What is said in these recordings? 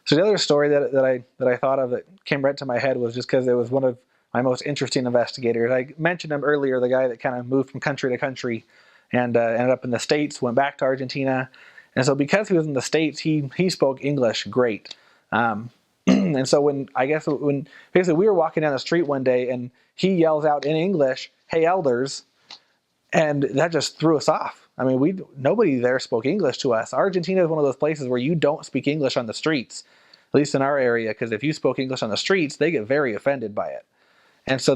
So the other story that I thought of that came right to my head was just because it was one of my most interesting investigators. I mentioned him earlier, the guy that kind of moved from country to country and ended up in the States, went back to Argentina. And so because he was in the States, he spoke English great. And so when basically we were walking down the street one day and he yells out in English, "Hey, elders," and that just threw us off. I mean, nobody there spoke English to us. Argentina is one of those places where you don't speak English on the streets, at least in our area, because if you spoke English on the streets, they get very offended by it. And so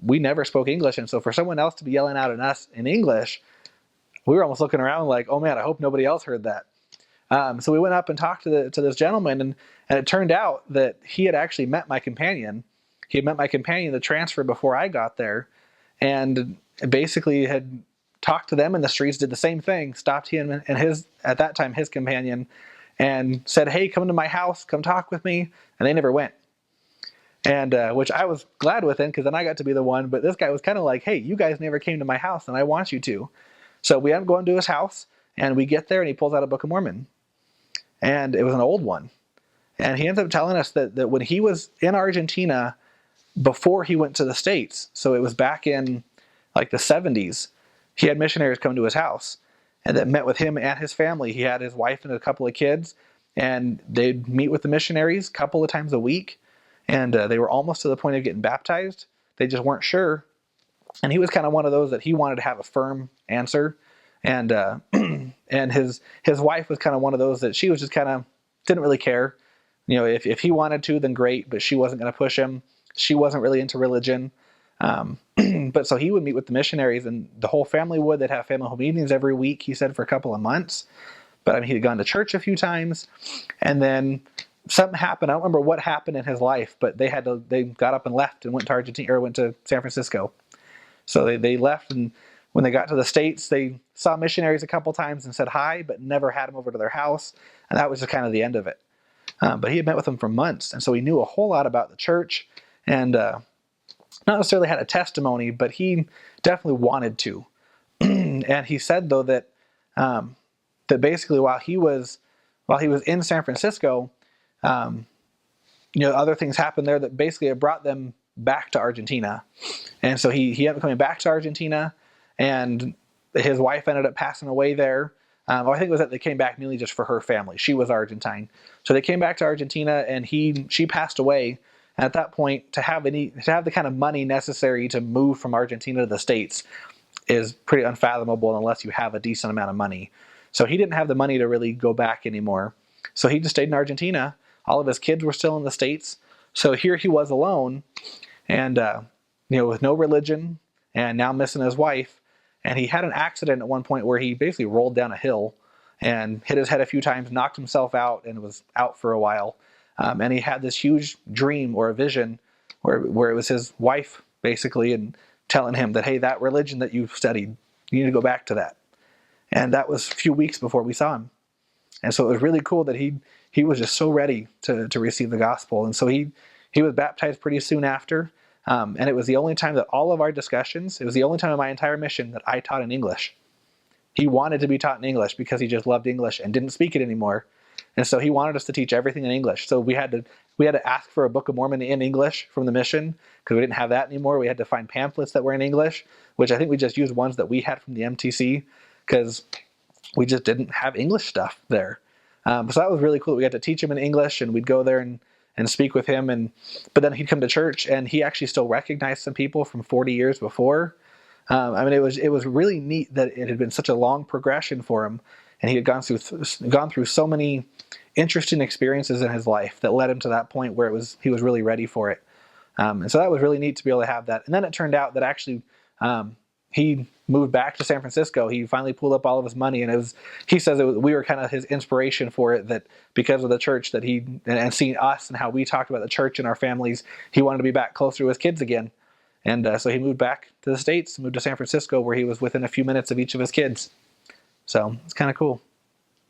we never spoke English. And so for someone else to be yelling out at us in English, we were almost looking around like, oh man, I hope nobody else heard that. So we went up and talked to this gentleman, and it turned out that he had actually met my companion. He had met my companion the transfer before I got there, and basically had talked to them in the streets, did the same thing, stopped him and his, at that time, his companion, and said, "Hey, come to my house, come talk with me," and they never went. And which I was glad with him, because then I got to be the one, but this guy was kind of like, "Hey, you guys never came to my house, and I want you to." So we end up going to his house, and we get there, and he pulls out a Book of Mormon. And it was an old one. And he ends up telling us that when he was in Argentina before he went to the States, so it was back in like the 70s, he had missionaries come to his house and that met with him and his family. He had his wife and a couple of kids, and they'd meet with the missionaries a couple of times a week. And they were almost to the point of getting baptized. They just weren't sure. And he was kind of one of those that he wanted to have a firm answer. And and his wife was kind of one of those that she was just kind of didn't really care. You know, if he wanted to, then great, but she wasn't going to push him. She wasn't really into religion. But so he would meet with the missionaries, and the whole family would. They'd have family home meetings every week, he said, for a couple of months. But I mean, he'd gone to church a few times, and then something happened. I don't remember what happened in his life, but they got up and left and went to Argentina, or went to San Francisco. So they left, and when they got to the States, they saw missionaries a couple times and said hi, but never had them over to their house. And that was just kind of the end of it. But he had met with them for months, and so he knew a whole lot about the church, and not necessarily had a testimony, but he definitely wanted to. And he said, though, that that basically while he was in San Francisco, other things happened there that basically it brought them back to Argentina. And so he ended up coming back to Argentina, and his wife ended up passing away there. I think it was that they came back mainly just for her family. She was Argentine. So they came back to Argentina, and she passed away. And at that point, to have the kind of money necessary to move from Argentina to the States is pretty unfathomable unless you have a decent amount of money. So he didn't have the money to really go back anymore. So he just stayed in Argentina. All of his kids were still in the States. So here he was alone, and with no religion, and now missing his wife. And he had an accident at one point where he basically rolled down a hill and hit his head a few times, knocked himself out, and was out for a while. And he had this huge dream or a vision where it was his wife basically and telling him that, hey, that religion that you've studied, you need to go back to that. And that was a few weeks before we saw him. And so it was really cool that he was just so ready to receive the gospel. And so he was baptized pretty soon after. And it was the only time that all of our discussions, it was the only time in my entire mission that I taught in English. He wanted to be taught in English because he just loved English and didn't speak it anymore. And so he wanted us to teach everything in English. So we had to ask for a Book of Mormon in English from the mission because we didn't have that anymore. We had to find pamphlets that were in English, which I think we just used ones that we had from the MTC because we just didn't have English stuff there. So that was really cool. We got to teach him in English, and we'd go there and speak with him. But then he'd come to church, and he actually still recognized some people from 40 years before. It was really neat that it had been such a long progression for him, and he had gone through so many interesting experiences in his life that led him to that point where he was really ready for it. And so that was really neat to be able to have that. And then it turned out that actually he moved back to San Francisco. He finally pulled up all of his money, and he says we were kind of his inspiration for it, that because of the church that and seeing us and how we talked about the church and our families, he wanted to be back closer to his kids again. And so he moved back to the States, moved to San Francisco, where he was within a few minutes of each of his kids. So it's kind of cool.